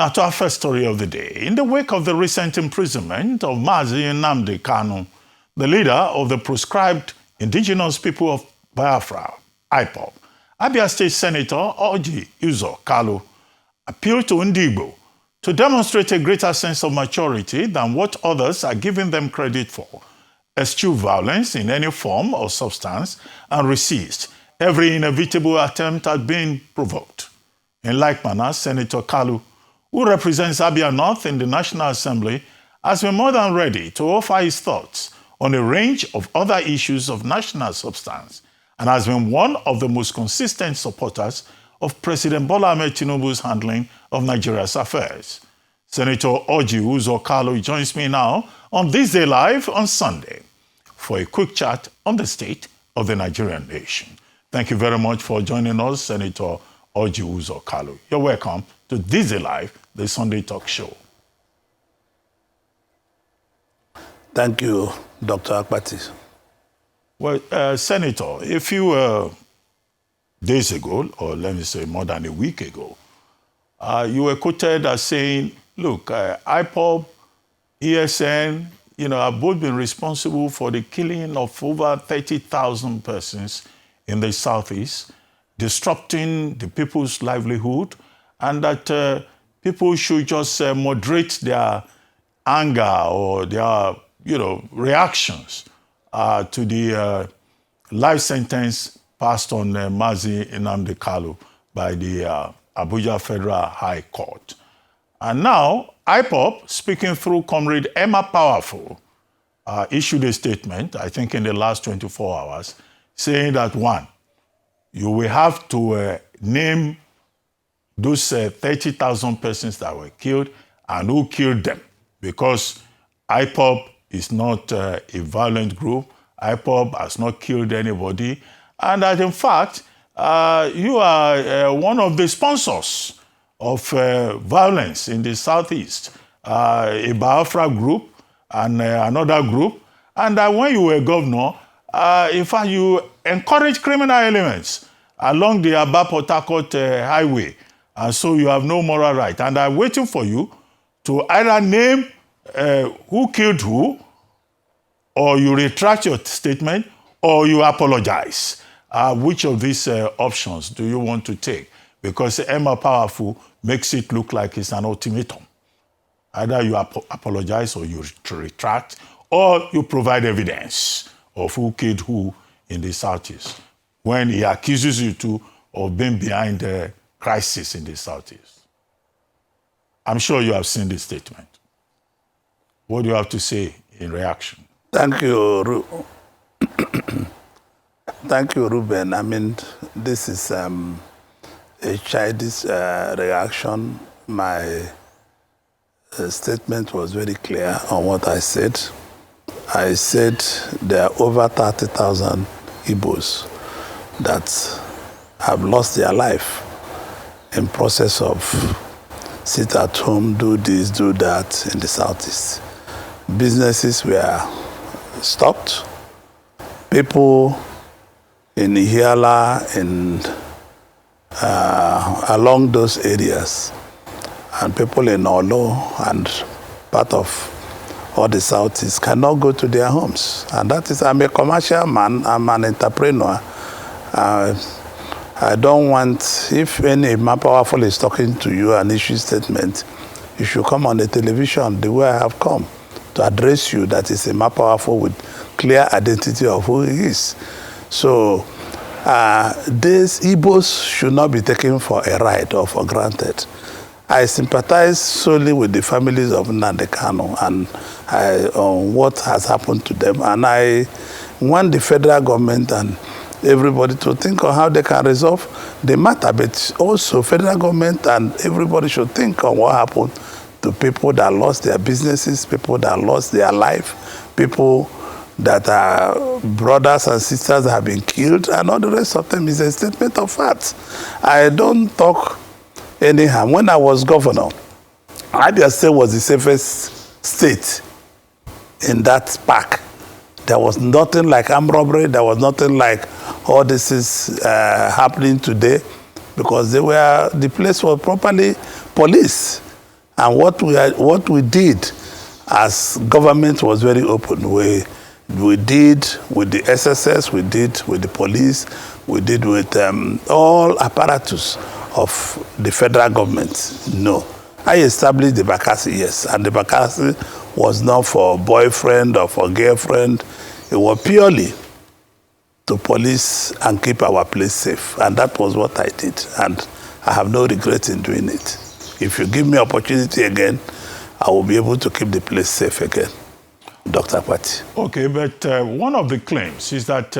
Now to our first story of the day. In the wake of the recent imprisonment of Nnamdi Kanu, the leader of the proscribed indigenous people of Biafra, IPOB, Abia State Senator Orji Uzor Kalu appealed to Ndigbo to demonstrate a greater sense of maturity than what others are giving them credit for, eschew violence in any form or substance, and resist every inevitable attempt at being provoked. In like manner, Senator Kalu, who represents Abia North in the National Assembly, has been more than ready to offer his thoughts on a range of other issues of national substance, and has been one of the most consistent supporters of President Bola Ahmed Tinubu's handling of Nigeria's affairs. Senator Orji Uzor Kalu joins me now on This Day Live on Sunday for a quick chat on the state of the Nigerian nation. Thank you very much for joining us, Senator Orji Uzor Kalu. You're welcome to This Day Live, the Sunday talk show. Thank you, Dr. Akpati. Well, Senator, a few days ago, or let me say more than a week ago, you were quoted as saying, look, IPOB, ESN, have both been responsible for the killing of over 30,000 persons in the Southeast, disrupting the people's livelihood, and that people should just moderate their anger or their, reactions to the life sentence passed on Nnamdi Kalu by the Abuja Federal High Court. And now, IPOB, speaking through Comrade Emma Powerful, issued a statement, I think in the last 24 hours, saying that, one, you will have to name those 30,000 persons that were killed and who killed them, because IPOB is not a violent group. IPOB has not killed anybody. And that, in fact, you are one of the sponsors of violence in the Southeast, a Biafra group and another group. And when you were governor, in fact, you encouraged criminal elements along the Abia-Port Harcourt highway. And so you have no moral right. And I'm waiting for you to either name who killed who, or you retract your statement, or you apologize. Which of these options do you want to take? Because Emma Powerful makes it look like it's an ultimatum. Either you apologize or you retract, or you provide evidence of who killed who in the Southeast, when he accuses you too of being behind the crisis in the Southeast. I'm sure you have seen this statement. What do you have to say in reaction? Thank you, Thank you, Ruben. I mean, this is a childish reaction. My statement was very clear on what I said. I said there are over 30,000 Igbos that have lost their life in process of sit at home, do this, do that in the Southeast. Businesses were stopped. People in Ihiala and along those areas, and people in Olo and part of all the Southeast cannot go to their homes. And that is, I'm a commercial man, I'm an entrepreneur. I don't want, if any man powerful is talking to you and issue statement, you should come on the television the way I have come to address you, that is a man powerful with clear identity of who he is. So these Igbos should not be taken for a ride or for granted. I sympathize solely with the families of Nnamdi Kanu and on what has happened to them. And I want the federal government and everybody to think on how they can resolve the matter. But also federal government and everybody should think on what happened to people that lost their businesses, people that lost their life, people that are brothers and sisters that have been killed, and all the rest of them is a statement of fact. I don't talk anyhow. When I was governor, Abia State was the safest state in that park. There was nothing like armed robbery. There was nothing like all this is happening today, because the place was properly policed. And what we did as government was very open. We did with the SSS, we did with the police, we did with all apparatus of the federal government. No. I established the Bakassi, yes. And the Bakassi was not for boyfriend or for girlfriend. It was purely to police and keep our place safe. And that was what I did. And I have no regret in doing it. If you give me opportunity again, I will be able to keep the place safe again. Dr. Pati. Okay, but one of the claims is that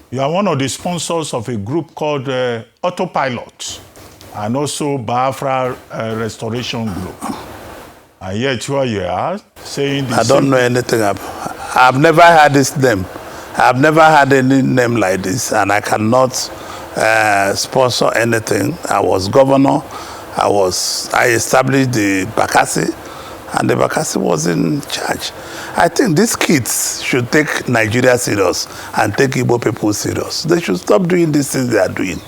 you are one of the sponsors of a group called Autopilot and also Biafra Restoration Group. And yet here you are saying I don't know anything about I've never had this name. I've never had any name like this, and I cannot sponsor anything. I was governor. I established the Bakassi, and the Bakassi was in charge. I think these kids should take Nigeria serious and take Igbo people serious. They should stop doing these things they are doing.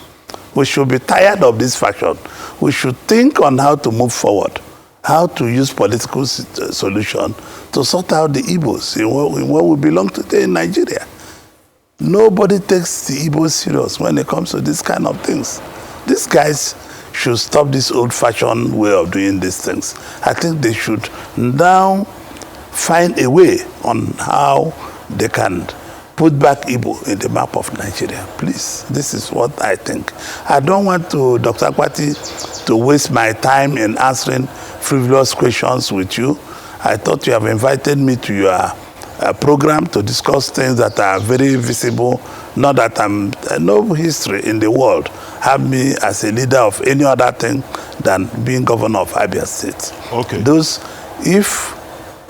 We should be tired of this faction. We should think on how to move forward, how to use political solution to sort out the Igbos in where we belong today in Nigeria. Nobody takes the Igbos serious when it comes to this kind of things. These guys should stop this old-fashioned way of doing these things. I think they should now find a way on how they can put back Igbo in the map of Nigeria. Please, this is what I think. I don't want to, Dr. Akwati, to waste my time in answering frivolous questions with you. I thought you have invited me to your program to discuss things that are very visible, not that I'm no history in the world have me as a leader of any other thing than being governor of Abia State. Okay. Those, if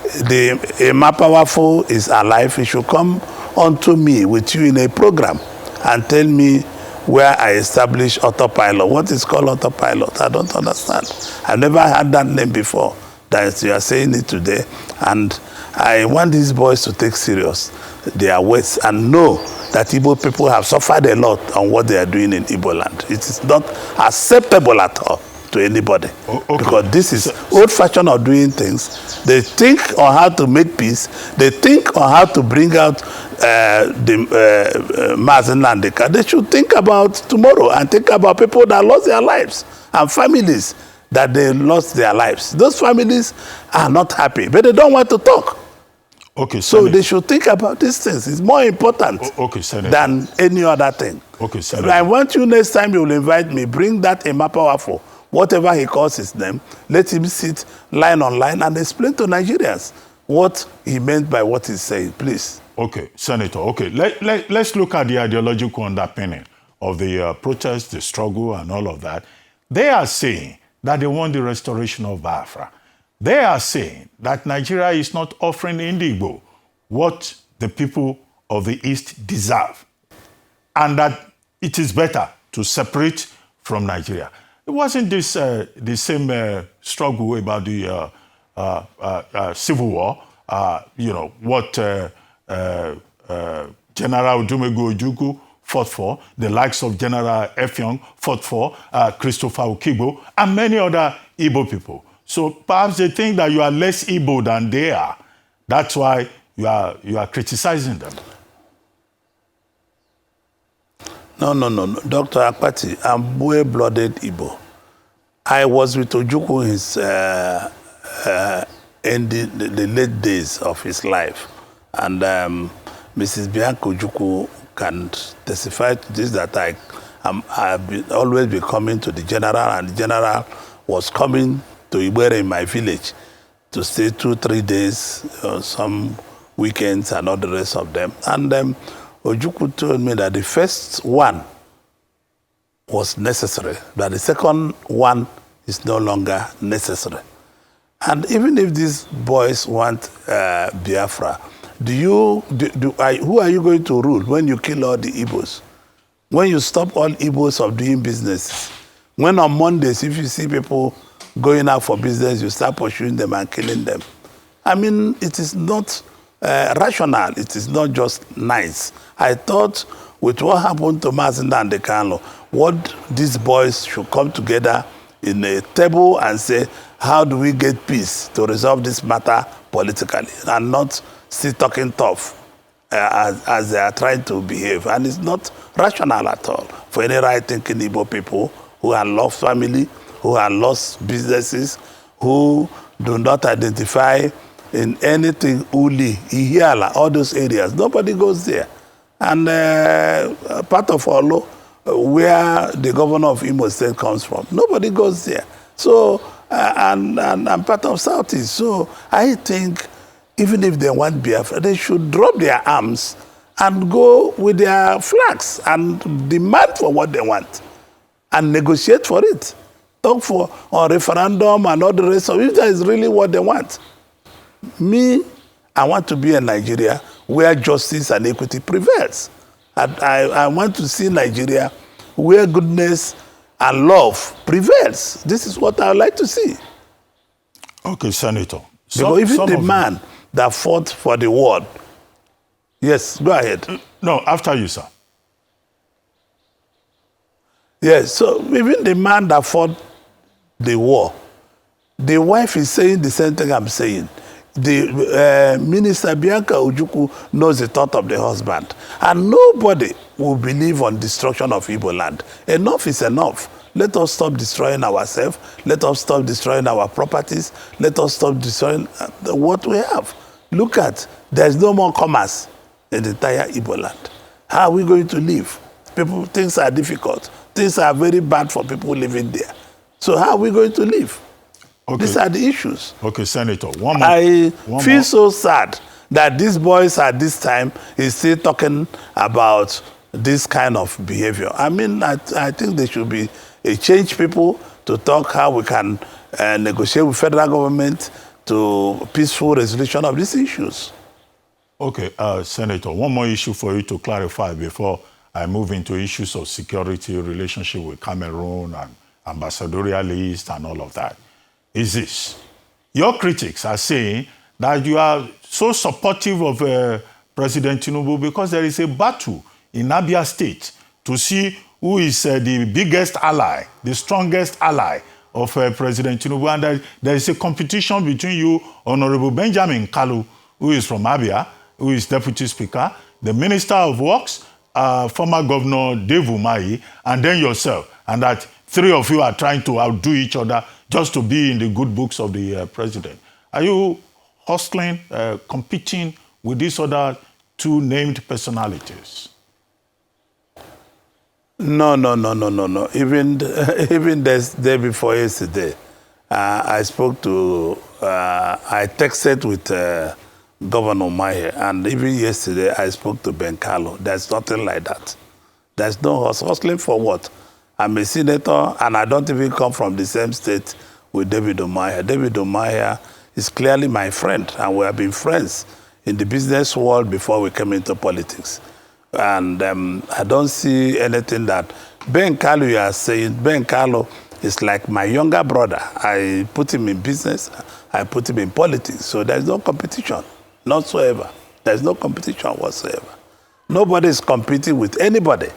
a Mapowerful is alive, he should come unto me with you in a program and tell me where I established Autopilot. What is called Autopilot? I don't understand. I've never had that name before. That you are saying it today, and I want these boys to take serious their words and know that Igbo people have suffered a lot on what they are doing in Igbo land. It is not acceptable at all to anybody. Okay. Because this is old-fashioned of doing things. They think on how to make peace. They think on how to bring out the Mazen Landeka. They should think about tomorrow and think about people that lost their lives and families that they lost their lives. Those families are not happy, but they don't want to talk. Okay, so they should think about these things. It's more important than any other thing. Okay, Senator. I want you next time you will invite me, bring that Mapowerful, whatever he calls his name, let him sit line on line and explain to Nigerians what he meant by what he's saying, please. Okay, Senator, okay. Let's look at the ideological underpinning of the protest, the struggle, and all of that. They are saying that they want the restoration of Biafra. They are saying that Nigeria is not offering Igbo what the people of the East deserve, and that it is better to separate from Nigeria. It wasn't this the same struggle about the Civil War, you know, what General Odumegu Ojukwu fought for, the likes of General Effiong fought for, Christopher Okigbo, and many other Igbo people. So perhaps they think that you are less Igbo than they are. That's why you are criticizing them. No. Dr. Akpati, I'm well-blooded Igbo. I was with Ojukwu in the late days of his life. And Mrs. Bianca Ojukwu can testify to this, that I've always been coming to the general, and the general was coming to Igbere in my village to stay 2-3 days, some weekends and all the rest of them. And Ojukwu told me that the first one was necessary, that the second one is no longer necessary. And even if these boys want Biafra, who are you going to rule when you kill all the Igbos? When you stop all Igbos of doing business? When on Mondays, if you see people going out for business, you start pursuing them and killing them? I mean, it is not rational. It is not just nice. I thought with what happened to Mazinda and Kanu, what these boys should come together in a table and say, how do we get peace to resolve this matter politically and not still talking tough as they are trying to behave. And it's not rational at all for any right-thinking Igbo people who have lost family, who have lost businesses, who do not identify in anything Uli, Ihiala, all those areas. Nobody goes there. And part of Olo, where the governor of Imo State comes from, nobody goes there. So, and part of Southeast. So I think even if they want Biafra, they should drop their arms and go with their flags and demand for what they want and negotiate for it. Talk for a referendum and all the rest of it, if that is really what they want. Me, I want to be in Nigeria where justice and equity prevails. I want to see Nigeria where goodness and love prevails. This is what I would like to see. Okay, Senator. Because even the man that fought for the world. Yes, go ahead. No, after you, sir. Yes, so even the man that fought the war, the wife is saying the same thing I'm saying. The Minister Bianca Ojukwu knows the thought of the husband. And nobody will believe on destruction of Igbo land. Enough is enough. Let us stop destroying ourselves. Let us stop destroying our properties. Let us stop destroying what we have. Look at, there's no more commerce in the entire Igbo land. How are we going to live? Things are difficult. Things are very bad for people living there. So how are we going to live? Okay. These are the issues. Okay, Senator, I feel so sad that these boys at this time is still talking about this kind of behavior. I mean, I think they should be change people to talk how we can negotiate with federal government to peaceful resolution of these issues. Okay, Senator, one more issue for you to clarify before I move into issues of security, relationship with Cameroon and ambassadorial list and all of that, is this. Your critics are saying that you are so supportive of President Tinubu because there is a battle in Abia State to see who is the biggest ally, the strongest ally of President Tinubu. And there is a competition between you, Honorable Benjamin Kalu, who is from Abia, who is Deputy Speaker, the Minister of Works, former Governor Dave Umahi, and then yourself. And that three of you are trying to outdo each other just to be in the good books of the president. Are you hustling, competing with these other two named personalities? No. Even the day before yesterday, I texted with Governor Umahi, and even yesterday I spoke to Ben Carlo. There's nothing like that. There's no hustling for what? I'm a senator, and I don't even come from the same state with David Umahi. David Umahi is clearly my friend, and we have been friends in the business world before we came into politics. And I don't see anything that Ben Carlo you are saying. Ben Carlo is like my younger brother. I put him in business. I put him in politics. So there's no competition whatsoever. There's no competition whatsoever. Nobody is competing with anybody,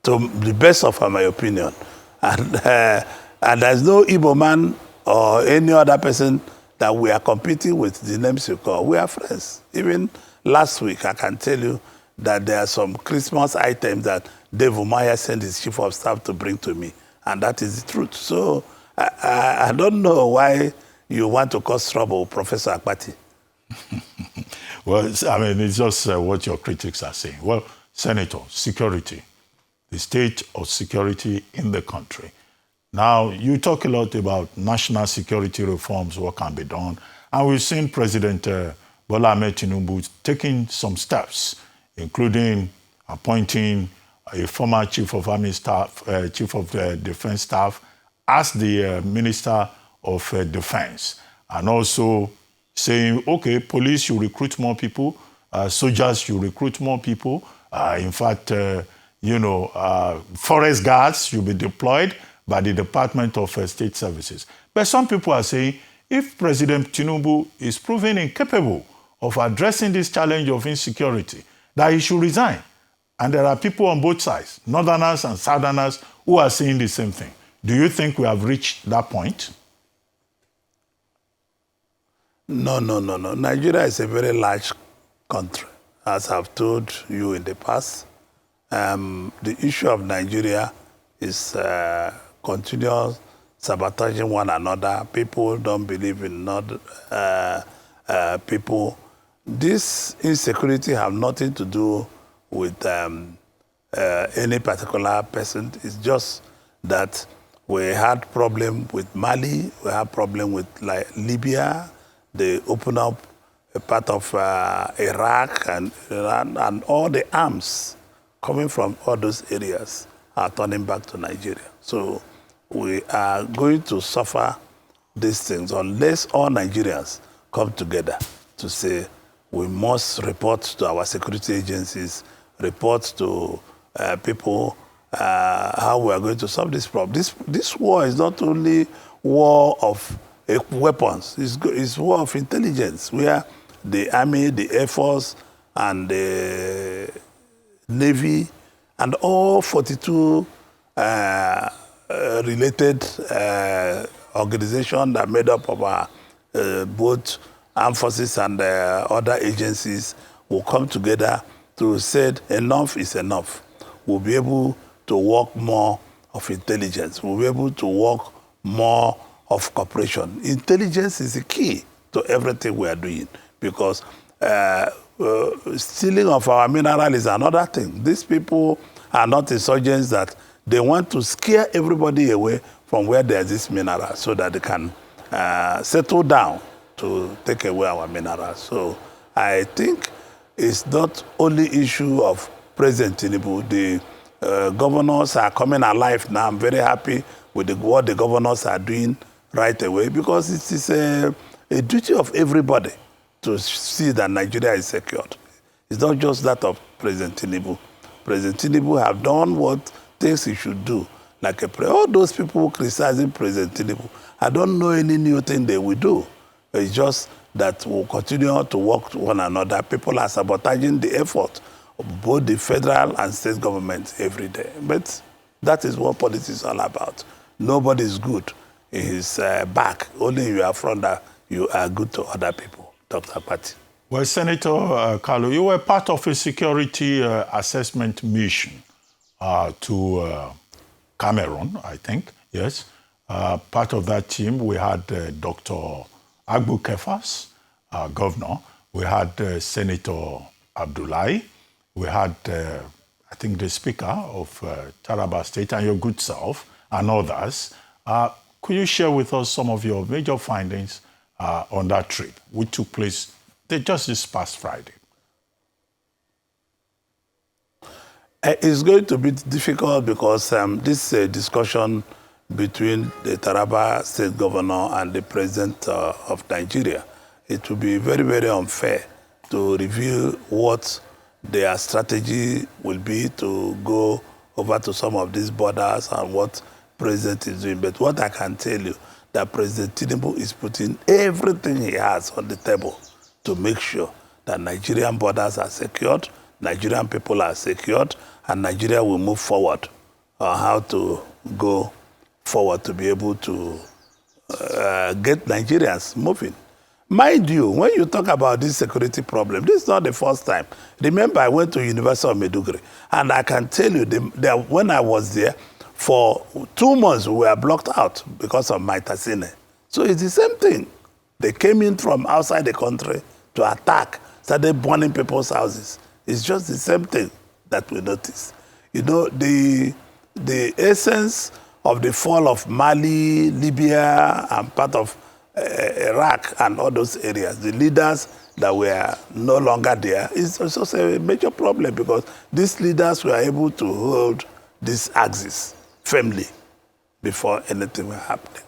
to the best of my opinion. And there's no Igbo man or any other person that we are competing with the names you call. We are friends. Even last week, I can tell you that there are some Christmas items that Dave Umahi sent his chief of staff to bring to me. And that is the truth. So I don't know why you want to cause trouble, Professor Akpati. Well, I mean, it's just what your critics are saying. Well, Senator, security, the state of security in the country. Now, you talk a lot about national security reforms, what can be done. And we've seen President Bola Ahmed Tinubu taking some steps, including appointing a former chief of army staff, chief of defense staff, as the Minister of Defense, and also saying, okay, police should recruit more people, soldiers should recruit more people. In fact, forest guards should be deployed by the Department of State Services. But some people are saying, if President Tinubu is proven incapable of addressing this challenge of insecurity, that he should resign. And there are people on both sides, Northerners and Southerners, who are saying the same thing. Do you think we have reached that point? No. Nigeria is a very large country, as I've told you in the past. The issue of Nigeria is continuous sabotaging one another. People don't believe in people. This insecurity have nothing to do with any particular person. It's just that we had problem with Mali, we had problem with like Libya. They opened up a part of Iraq and Iran, and all the arms coming from all those areas are turning back to Nigeria. So we are going to suffer these things unless all Nigerians come together to say we must report to our security agencies, report to people how we are going to solve this problem. This war is not only war of weapons, it's war of intelligence, where the Army, the Air Force, and the Navy, and all 42 related organizations that are made up of our both armed forces and other agencies will come together to say enough is enough. We'll be able to work more of intelligence. We'll be able to work more of cooperation. Intelligence is the key to everything we are doing, because stealing of our mineral is another thing. These people are not insurgents that they want to scare everybody away from where there's this mineral so that they can settle down to take away our minerals. So I think it's not only issue of President Tinubu. The governors are coming alive now. I'm very happy with what the governors are doing right away, because it is a duty of everybody to see that Nigeria is secured. It's not just that of President Tinubu. President Tinubu have done what things he should do. Like all those people criticizing President Tinubu, I don't know any new thing they will do. It's just that we'll continue to work with one another. People are sabotaging the effort of both the federal and state governments every day. But that is what politics is all about. Nobody is good in his back. Only in your front that you are good to other people. Dr. Patti. Well, Senator Kalu, you were part of a security assessment mission to Cameroon, I think, yes. Part of that team, we had Dr. Agbu Kefas, governor. We had Senator Abdullahi. We had, I think, the Speaker of Taraba State and your good self and others. Could you share with us some of your major findings on that trip, which took place just this past Friday? It's going to be difficult because this discussion between the Taraba State Governor and the President of Nigeria, it will be very, very unfair to reveal what their strategy will be to go over to some of these borders and what President is doing. But what I can tell you, that President Tinubu is putting everything he has on the table to make sure that Nigerian borders are secured, Nigerian people are secured, and Nigeria will move forward on how to go forward to be able to get Nigerians moving. Mind you, when you talk about this security problem, this is not the first time. Remember, I went to University of Maiduguri, and I can tell you that when I was there, for 2 months we were blocked out because of Maitasine. So it's the same thing. They came in from outside the country to attack, started burning people's houses. It's just the same thing that we notice. You know, the essence of the fall of Mali, Libya, and part of Iraq and all those areas, the leaders that were no longer there, is also a major problem, because these leaders were able to hold this axis firmly before anything was happening.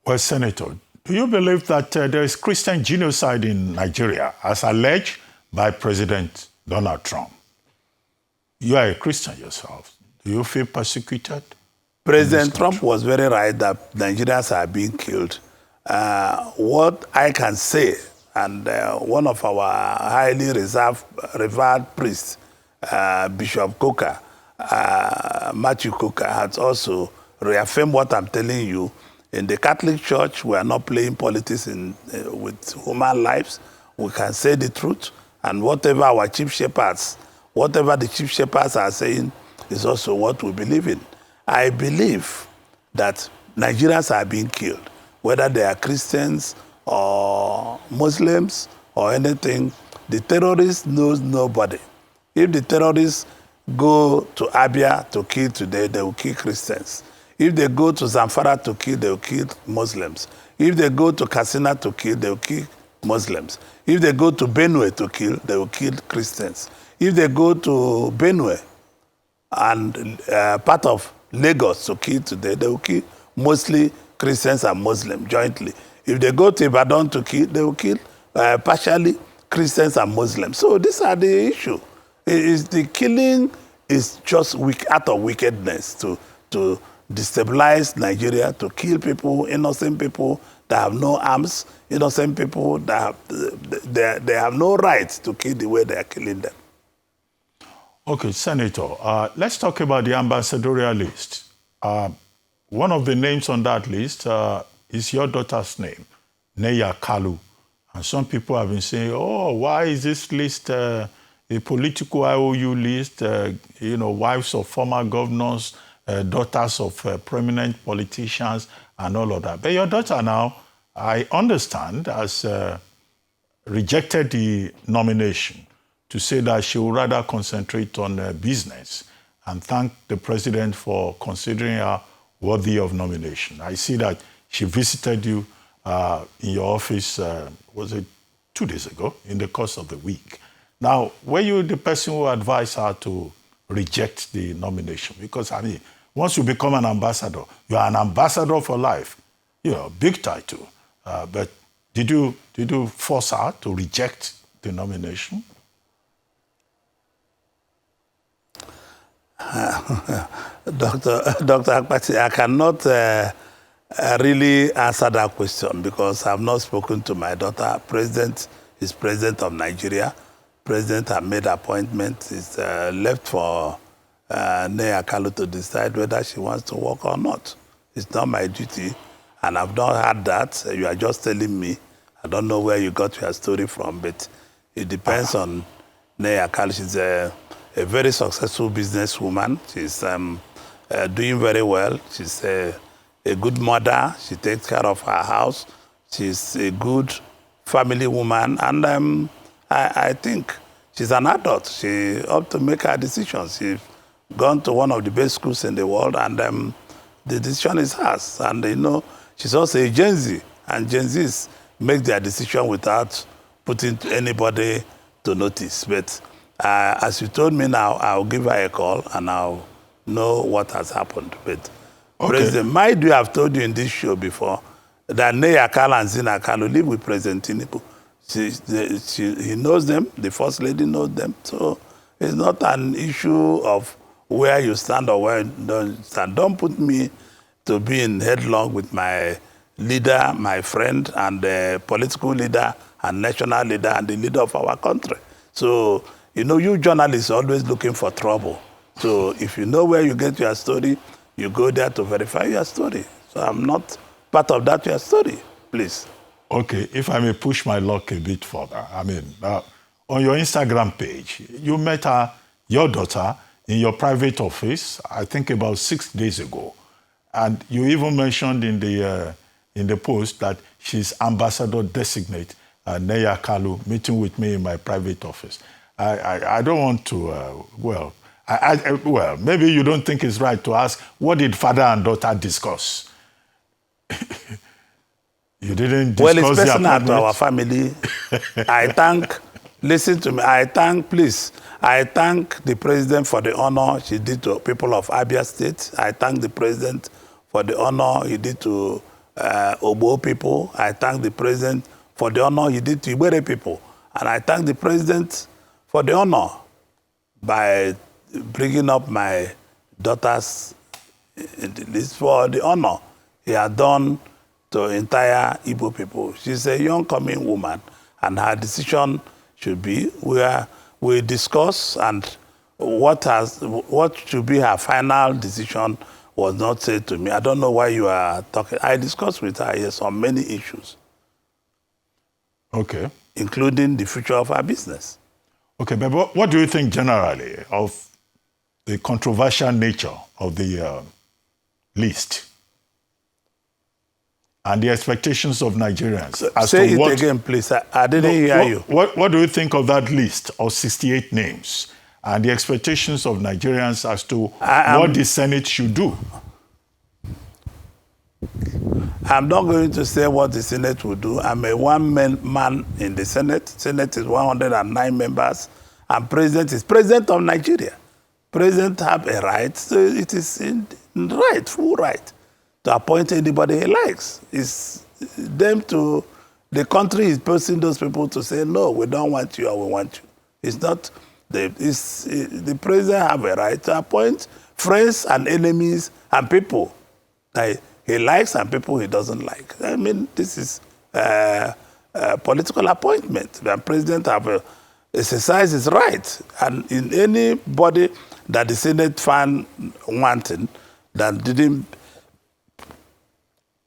Well, Senator, do you believe that there is Christian genocide in Nigeria, as alleged by President Donald Trump? You are a Christian yourself. Do you feel persecuted? President Trump was very right that Nigerians are being killed. What I can say, and one of our highly revered priests, Bishop Coker, Matthew Coker, has also reaffirmed what I'm telling you. In the Catholic Church, we are not playing politics with human lives. We can say the truth, and whatever our chief shepherds, whatever the chief shepherds are saying is also what we believe in. I believe that Nigerians are being killed, whether they are Christians or Muslims or anything. The terrorists knows nobody. If the terrorists go to Abia to kill today, they will kill Christians. If they go to Zamfara to kill, they will kill Muslims. If they go to Katsina to kill, they will kill Muslims. If they go to Benue to kill, they will kill Christians. If they go to Benue and part of Lagos to kill today, they will kill mostly Christians and Muslims jointly. If they go to Ibadan to kill, they will kill partially Christians and Muslims. So these are the issue. The killing is just out of wickedness to destabilize Nigeria, to kill people, innocent people that have no arms, innocent people that they have no right to kill the way they are killing them. Okay, Senator, let's talk about the ambassadorial list. One of the names on that list is your daughter's name, Neya Kalu. And some people have been saying, oh, why is this list a political IOU list? Wives of former governors, daughters of prominent politicians, and all of that. But your daughter now, I understand, has rejected the nomination to say that she would rather concentrate on business and thank the president for considering her worthy of nomination. I see that she visited you in your office, was it 2 days ago, in the course of the week. Now, were you the person who advised her to reject the nomination? Because, I mean, once you become an ambassador, you are an ambassador for life. Big title. But did you force her to reject the nomination? Dr. Akpati, I cannot really answer that question because I have not spoken to my daughter. President is president of Nigeria. President has made appointment. It's left for Neya Kalu to decide whether she wants to work or not. It's not my duty, and I've not heard that. You are just telling me. I don't know where you got your story from, but it depends on Neya Kalu. She's a very successful businesswoman. She's doing very well. She's a good mother. She takes care of her house. She's a good family woman. And I think she's an adult. She ought to make her decisions. She's gone to one of the best schools in the world, and the decision is hers. And, she's also a Gen Z. And Gen Zs make their decision without putting anybody to notice. But as you told me now, I'll give her a call and I'll know what has happened. But okay. President Maidu have told you in this show before that Neya Kalu and Zina Kalu live with President Tinubu. He knows them, the First Lady knows them. So it's not an issue of where you stand or where you don't stand. Don't put me to be in headlong with my leader, my friend, and the political leader, and national leader, and the leader of our country. So, you journalists are always looking for trouble. So if you know where you get your story, you go there to verify your story. So I'm not part of that your story, please. Okay, if I may push my luck a bit further. I mean, on your Instagram page, you met your daughter in your private office, I think about 6 days ago. And you even mentioned in the post that she's ambassador designate, Neya Kalu, meeting with me in my private office. I don't want to, well, maybe you don't think it's right to ask, what did father and daughter discuss? You didn't discuss well, it's personal to our family. Listen to me, I thank the president for the honor she did to people of Abia State. I thank the president for the honor he did to Obo people. I thank the president for the honor he did to Ibere people. And I thank the president for the honor by bringing up my daughters in the list for the honor he had done to entire Igbo people. She's a young coming woman, and her decision should be where we discuss and what should be her final decision was not said to me. I don't know why you are talking. I discussed with her, yes, on many issues. Okay. Including the future of our business. Okay, but what do you think generally of the controversial nature of the list and the expectations of Nigerians? Say it again, please. I didn't hear you. What do you think of that list of 68 names and the expectations of Nigerians as to what the Senate should do? I'm not going to say what the Senate will do. I'm a one-man in the Senate. Senate is 109 members, and President is President of Nigeria. President have a right, so it is full right, to appoint anybody he likes. It's them to, the country is posing those people to say, no, we don't want you or we want you. It's not, the president have a right to appoint friends and enemies and people that he likes and people he doesn't like. I mean, this is a political appointment. The president have exercised his right. And in anybody that the Senate found wanting, that didn't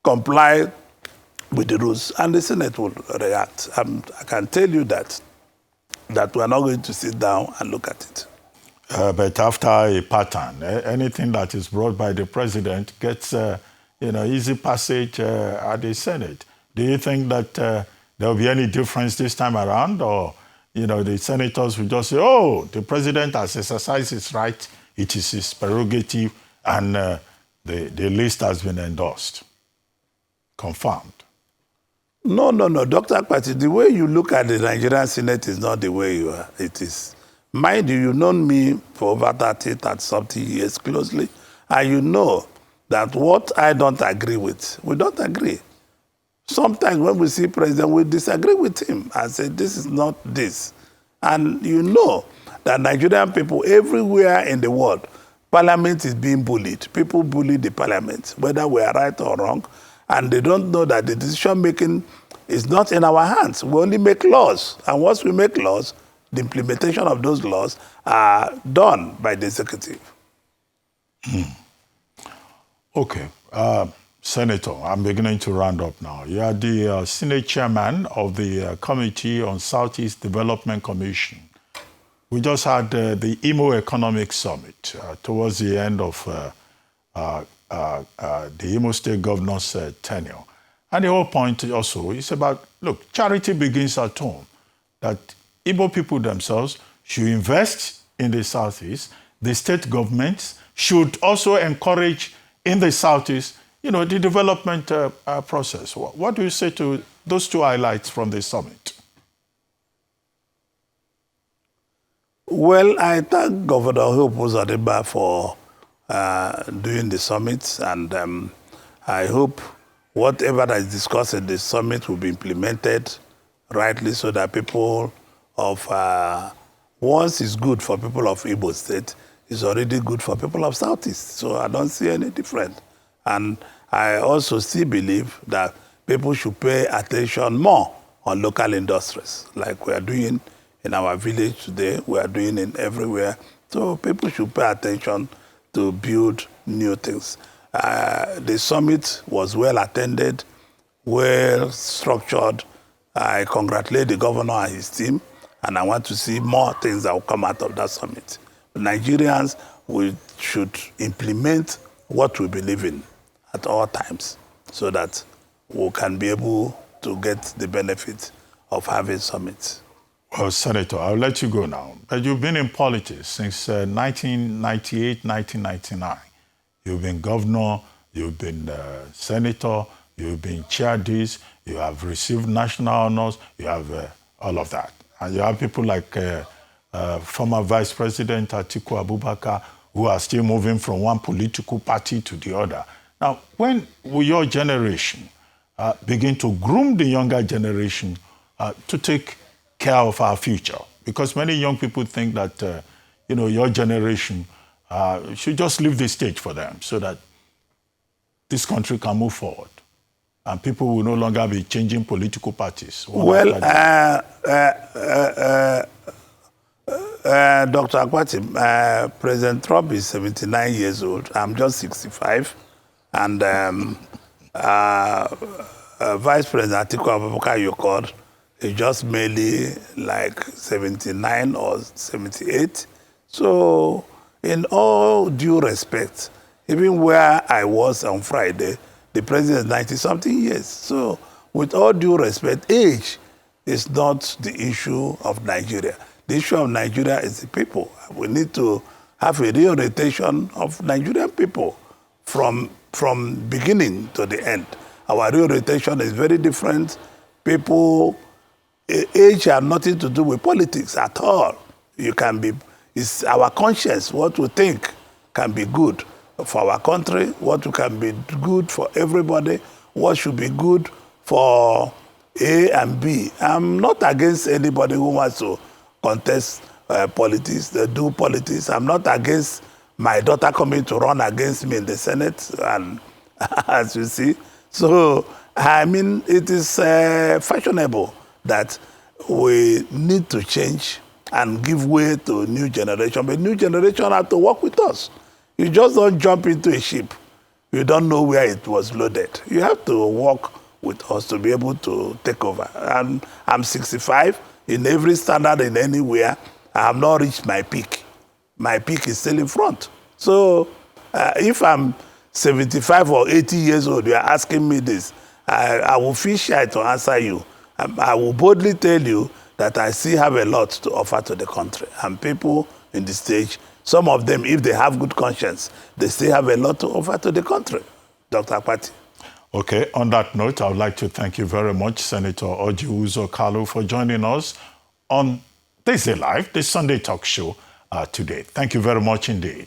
comply with the rules, and the Senate will react. I can tell you that we are not going to sit down and look at it. But after a pattern, anything that is brought by the president gets easy passage at the Senate. Do you think that there will be any difference this time around, or the senators will just say, "Oh, the president has exercised his right; it is his prerogative, and the list has been endorsed, confirmed"? No, Dr. Akpati, the way you look at the Nigerian Senate is not the way it is. Mind you, you've known me for over 30-something years closely, and you know that what I don't agree with, we don't agree. Sometimes when we see president, we disagree with him and say, this is not this. And you know that Nigerian people everywhere in the world, parliament is being bullied. People bully the parliament, whether we are right or wrong, and they don't know that the decision-making is not in our hands. We only make laws, and once we make laws, the implementation of those laws are done by the executive. Okay. Senator, I'm beginning to round up now. You are the Senate chairman of the Committee on Southeast Development Commission. We just had the Imo Economic Summit towards the end of the Imo State Governor's tenure. And the whole point also is about, look, charity begins at home, that Igbo people themselves should invest in the Southeast. The state governments should also encourage in the Southeast, the development process. What do you say to those two highlights from the summit? Well, I thank Governor Hope Uzodimma for doing the summit, and I hope whatever that is discussed at the summit will be implemented rightly, so that people of, once it's good for people of Igbo State, it's already good for people of Southeast. So I don't see any difference. And I also still believe that people should pay attention more on local industries, like we are doing in our village today, we are doing it everywhere. So people should pay attention to build new things. The summit was well attended, well structured. I congratulate the governor and his team, and I want to see more things that will come out of that summit. Nigerians, we should implement what we believe in at all times, so that we can be able to get the benefit of having summits. Well, Senator, I'll let you go now. But you've been in politics since 1998, 1999. You've been governor, you've been senator, you've been chair this, you have received national honors, you have all of that. And you have people like former Vice President Atiku Abubakar, who are still moving from one political party to the other. Now, when will your generation begin to groom the younger generation to take care of our future? Because many young people think that, your generation should just leave the stage for them so that this country can move forward and people will no longer be changing political parties. Well, Dr. Akwati, President Trump is 79 years old. I'm just 65. And Vice President Atiku Abubakar, you called, is just merely like 79 or 78. So, in all due respect, even where I was on Friday, the president is 90-something years. So, with all due respect, age is not the issue of Nigeria. The issue of Nigeria is the people. We need to have a reorientation of Nigerian people from beginning to the end. Our reorientation is very different. People, age has nothing to do with politics at all. You can be, it's our conscience, what we think can be good for our country, what can be good for everybody, what should be good for A and B. I'm not against anybody who wants to contest politics, they do politics. I'm not against my daughter coming to run against me in the Senate, and as you see. So, I mean, it is fashionable that we need to change and give way to a new generation. But new generation have to work with us. You just don't jump into a ship. You don't know where it was loaded. You have to work with us to be able to take over. And I'm 65. In every standard, in anywhere, I have not reached my peak. My peak is still in front. So if I'm 75 or 80 years old, you are asking me this, I will feel shy to answer you. I will boldly tell you that I still have a lot to offer to the country. And people in the stage, some of them, if they have good conscience, they still have a lot to offer to the country. Dr. Akwati. Okay, on that note, I would like to thank you very much, Senator Orji Uzor Kalu, for joining us on This Day Live, this Sunday talk show today. Thank you very much indeed.